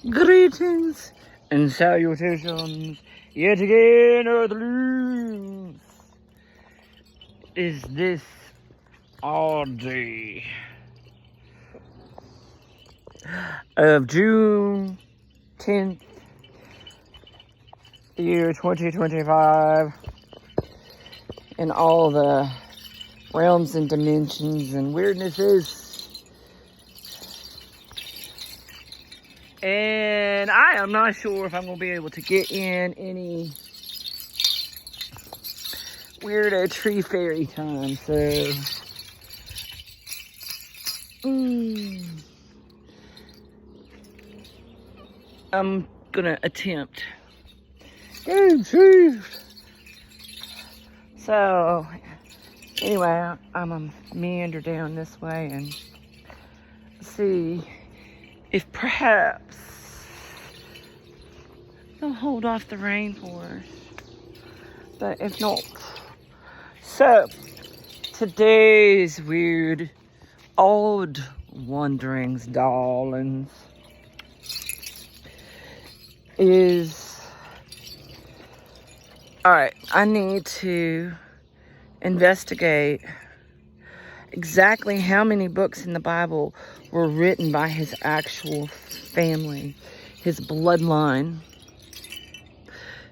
Greetings and salutations yet again, Earthlings. Is this all day of June 10th, year 2025, in all the realms and dimensions and weirdnesses. And I am not sure if I'm going to be able to get in any weirdo tree fairy time, so I'm going to attempt. Game chief! So, anyway, I'm going to meander down this way and see if perhaps they'll hold off the rain for us. But if not. So, today's weird, odd wanderings, darlings, is... Alright, I need to investigate exactly how many books in the Bible were written by his actual family, his bloodline.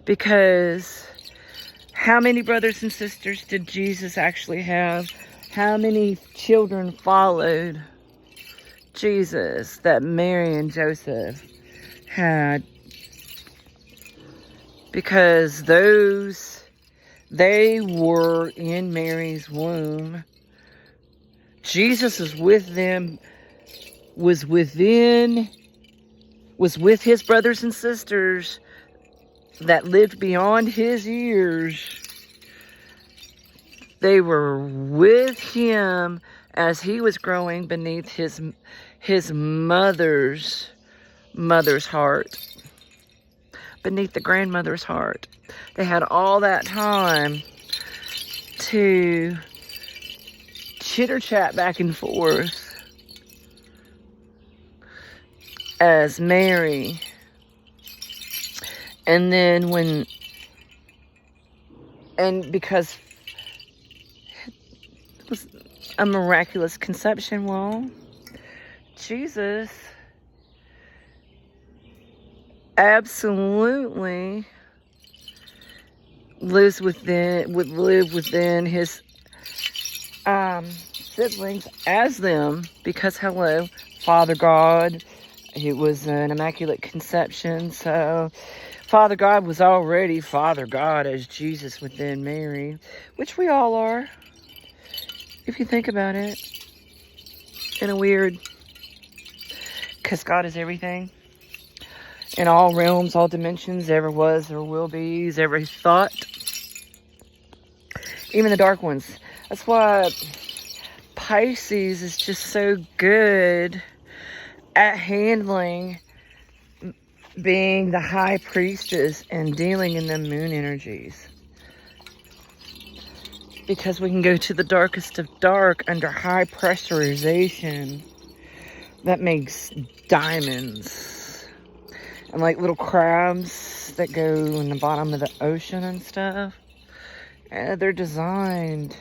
Because how many brothers and sisters did Jesus actually have? How many children followed Jesus that Mary and Joseph had? Because they were in Mary's womb. Jesus is with them, was with his brothers and sisters that lived beyond his years. They were with him as he was growing beneath his mother's heart, beneath the grandmother's heart. They had all that time to chitter chat back and forth as Mary. And then because it was a miraculous conception, well, Jesus absolutely would live within his siblings as them, because hello, Father God, it was an immaculate conception, so Father God was already Father God as Jesus within Mary, which we all are, if you think about it, in a weird, because God is everything, in all realms, all dimensions, ever was, or will be, every thought, even the dark ones. That's why Pisces is just so good at handling being the high priestess and dealing in the moon energies. Because we can go to the darkest of dark under high pressurization that makes diamonds. And like little crabs that go in the bottom of the ocean and stuff. And they're designed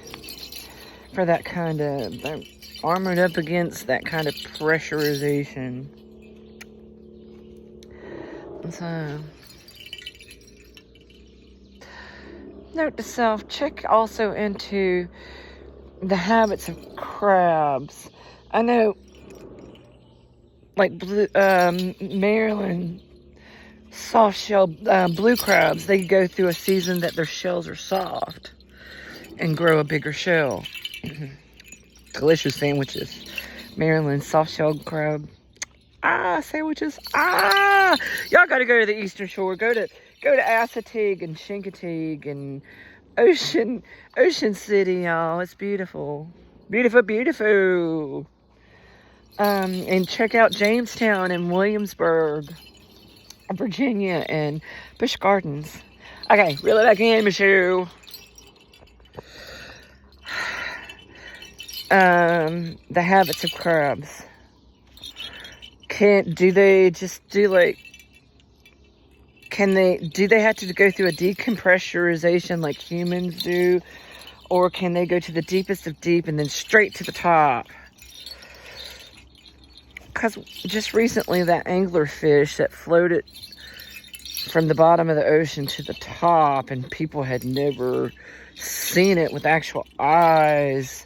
for that kind of, they're armored up against that kind of pressurization. So, note to self, check also into the habits of crabs. I know, like Maryland soft shell blue crabs, they go through a season that their shells are soft and grow a bigger shell. Delicious sandwiches. Maryland soft shell crab sandwiches. Y'all gotta go to the Eastern Shore. Go to Assateague and Chincoteague and Ocean City, y'all. It's beautiful. Beautiful. And check out Jamestown and Williamsburg, Virginia, and Busch Gardens. Okay, reel it back in, Michelle. The habits of crabs. do they just do like, do they have to go through a decompressurization like humans do? Or can they go to the deepest of deep and then straight to the top? Because just recently that anglerfish that floated from the bottom of the ocean to the top, and people had never seen it with actual eyes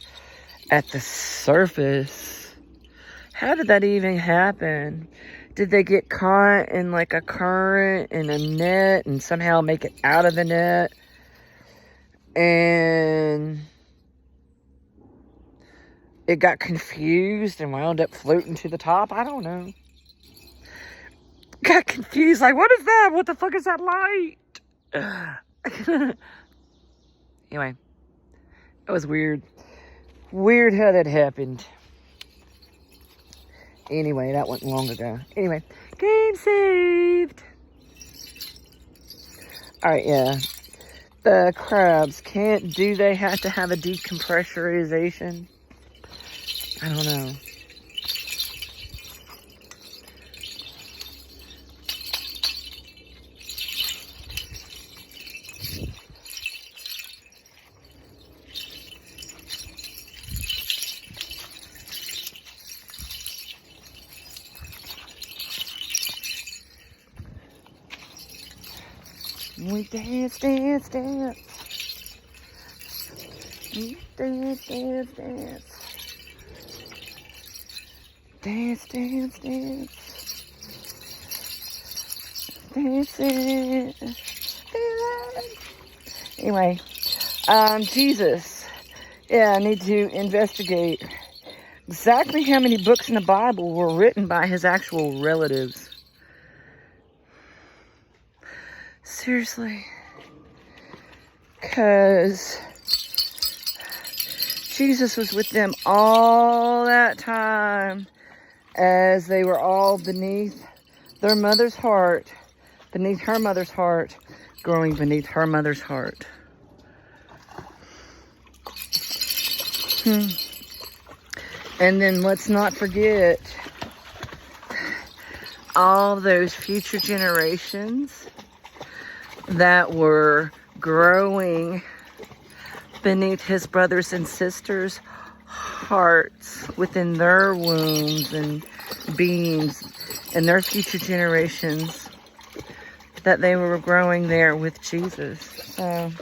at the surface. How did that even happen? Did they get caught in like a current in a net and somehow make it out of the net? And it got confused and wound up floating to the top? I don't know. Got confused, like, what is that? What the fuck is that light? Anyway, it was weird. Weird how that happened. Anyway, that wasn't long ago. Anyway, game saved. Alright, yeah. The crabs, do they have to have a decompressurization? I don't know. We dance, dance, dance. We dance, dance, dance. Dance, dance, dance. Dancing. Anyway, Jesus. Yeah, I need to investigate exactly how many books in the Bible were written by his actual relatives. Seriously. Because Jesus was with them all that time as they were all beneath their mother's heart, beneath her mother's heart, growing beneath her mother's heart. And then let's not forget all those future generations that were growing beneath his brothers and sisters' hearts within their wombs and beings, and their future generations that they were growing there with Jesus. So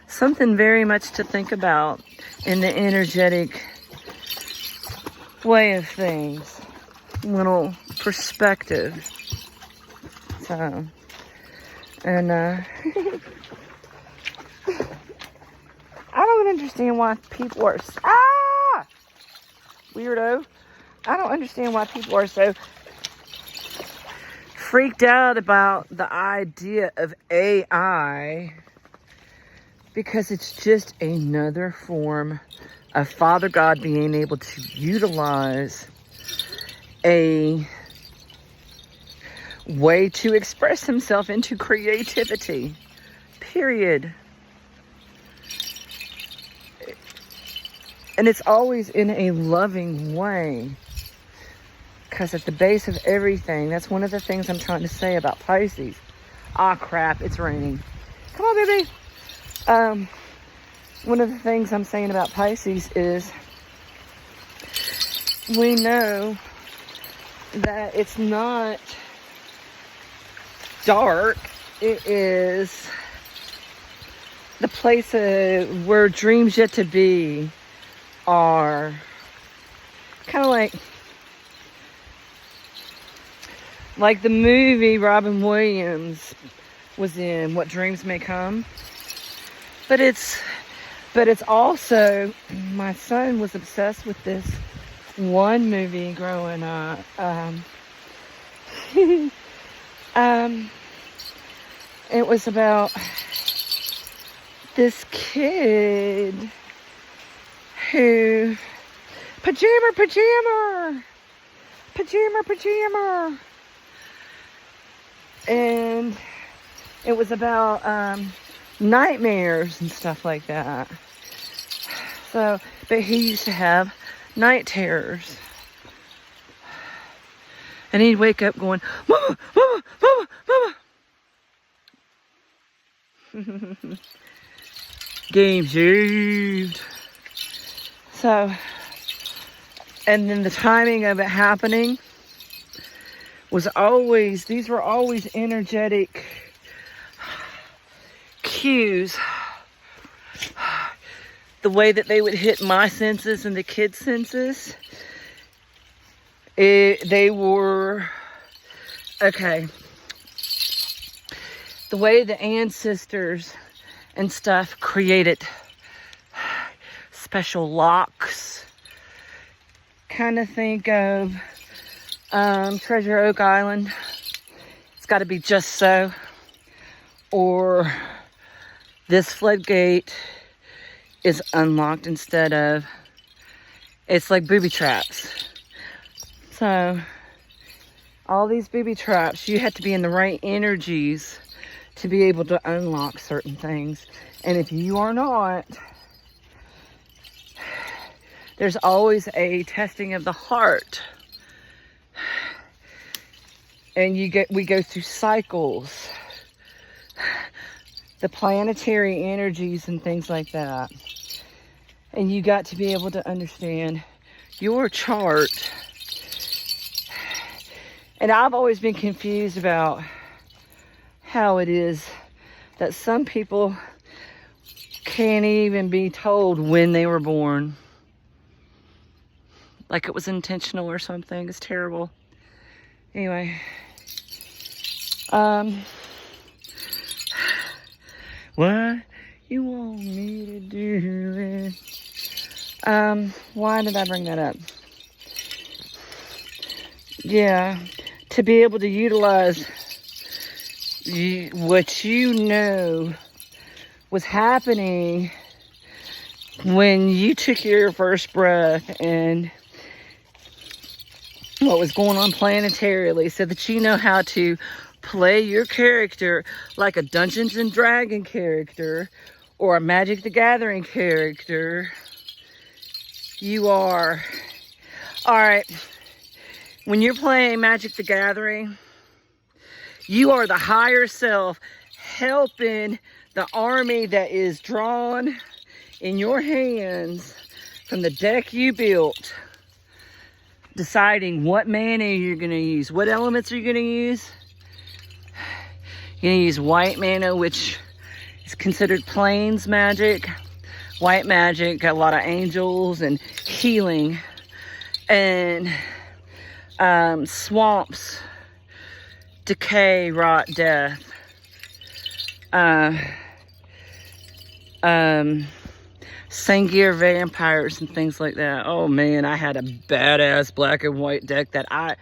something very much to think about in the energetic way of things. Little perspective. So, and I don't understand why people are weirdo. I don't understand why people are so freaked out about the idea of AI, because it's just another form of Father God being able to utilize a way to express himself into creativity, period. And it's always in a loving way, because at the base of everything, that's one of the things I'm trying to say about Pisces. Ah, crap, it's raining. Come on, baby. One of the things I'm saying about Pisces is we know that it's not dark. It is the place where dreams yet to be are kind of like the movie Robin Williams was in, What Dreams May Come. But it's also, my son was obsessed with this one movie growing up. It was about this kid who pajama, and it was about nightmares and stuff like that. So, but he used to have night terrors. And he'd wake up going, "Mama, mama, mama, mama." Game saved. So, and then the timing of it happening was always, these were always energetic cues. The way that they would hit my senses and the kids' senses, they were, okay. The way the ancestors and stuff created special locks. Kind of think of Treasure Oak Island. It's got to be just so. Or this floodgate is unlocked instead of, it's like booby traps. So all these booby traps, you have to be in the right energies to be able to unlock certain things. And if you are not, there's always a testing of the heart. And we go through cycles. The planetary energies and things like that. And you got to be able to understand your chart. And I've always been confused about how it is that some people can't even be told when they were born. Like it was intentional or something. It's terrible. Anyway. What you want me to do it? Why did I bring that up? Yeah, to be able to utilize what you know was happening when you took your first breath and what was going on planetarily, so that you know how to play your character like a Dungeons and Dragon character or a Magic the Gathering character. You are, all right, when you're playing Magic the Gathering, you are the higher self helping the army that is drawn in your hands from the deck you built, deciding what mana you're going to use. What elements are you going to use? You're going to use white mana, which is considered plains magic. White magic, got a lot of angels and healing. And swamps, decay, rot, death. Sangir vampires and things like that. Oh man, I had a badass black and white deck that I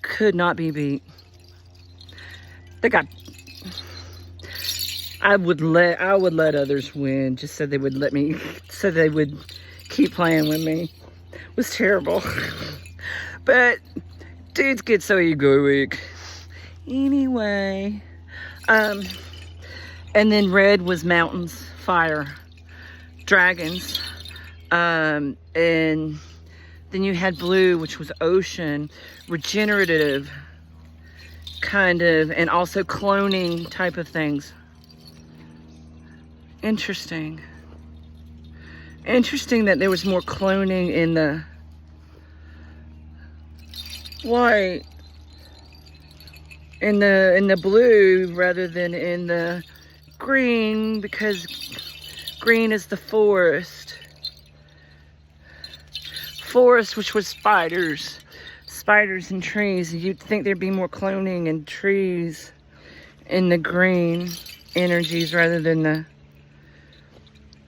could not be beat. I would let others win, just so they would let me, so they would keep playing with me. It was terrible. But dudes get so egoic. Anyway, and then red was mountains, fire, dragons, and then you had blue, which was ocean, regenerative kind of, and also cloning type of things. Interesting that there was more cloning in the white, in the blue rather than in the green, because green is the forest, which was spiders and trees. You'd think there'd be more cloning in trees in the green energies rather than the.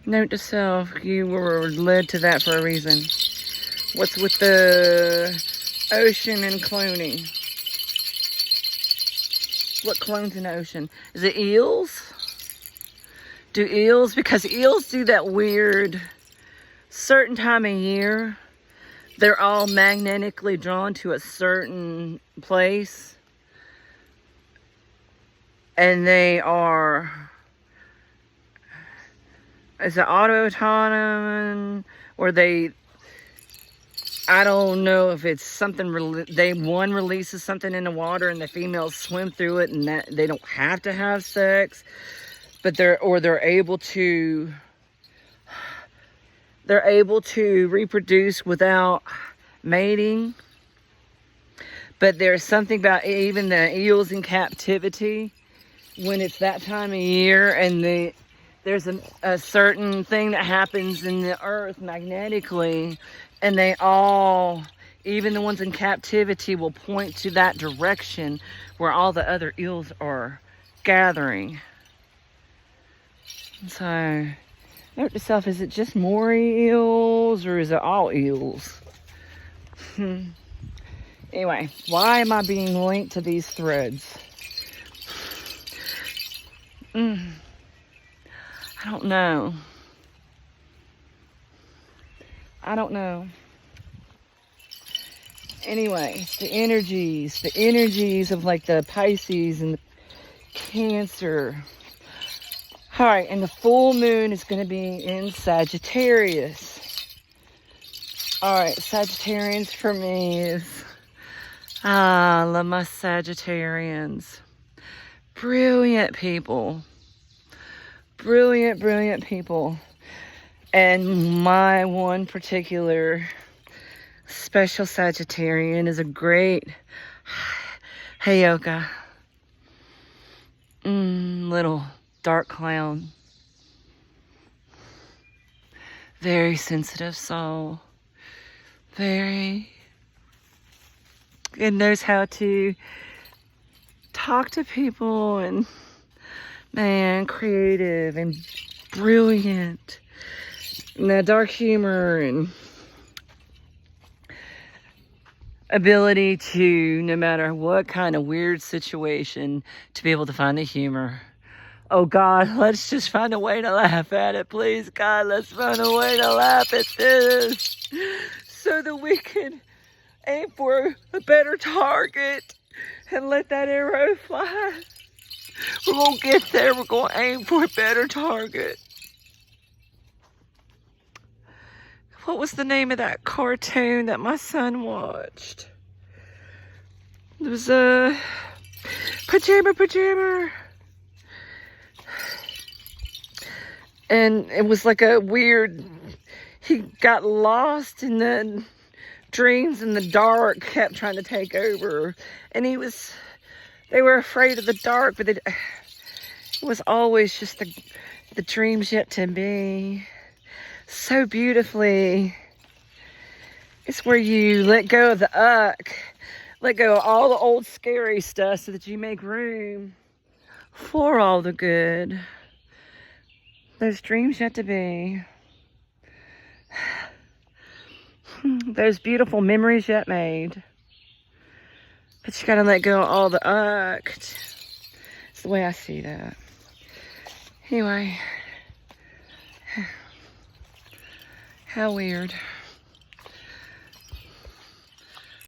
Note to self, you were led to that for a reason. What's with the ocean and cloning? What clones in the ocean? Is it eels? Do eels? Because eels do that weird certain time of year. They're all magnetically drawn to a certain place. And they are... Is it auto-autonomous, or they, I don't know if it's something, one releases something in the water and the females swim through it, and that they don't have to have sex, but they're able to reproduce without mating. But there's something about even the eels in captivity, when it's that time of year, and there's a certain thing that happens in the earth magnetically, and they all, even the ones in captivity, will point to that direction where all the other eels are gathering. So, note to self, is it just Maury eels or is it all eels? Anyway, why am I being linked to these threads? I don't know. Anyway, the energies of like the Pisces and the Cancer. All right, and the full moon is going to be in Sagittarius. All right, Sagittarians for me is, I love my Sagittarians. Brilliant people. Brilliant people. And my one particular special Sagittarian is a great Hayoka. Little dark clown. Very sensitive soul. It knows how to talk to people, and man, creative and brilliant. And that dark humor and ability to, no matter what kind of weird situation, to be able to find the humor. Oh God, let's just find a way to laugh at it. Please, God, let's find a way to laugh at this so that we can aim for a better target and let that arrow fly. We're going to get there. We're going to aim for a better target. What was the name of that cartoon that my son watched? It was Pajama. And it was like a weird, he got lost in the dreams, and the dark kept trying to take over. And they were afraid of the dark, but it was always just the dreams yet to be. So beautifully. It's where you let go of the uck, let go of all the old scary stuff so that you make room for all the good. Those dreams yet to be. Those beautiful memories yet made. But you gotta let go of all the uck. It's the way I see that. Anyway. How weird.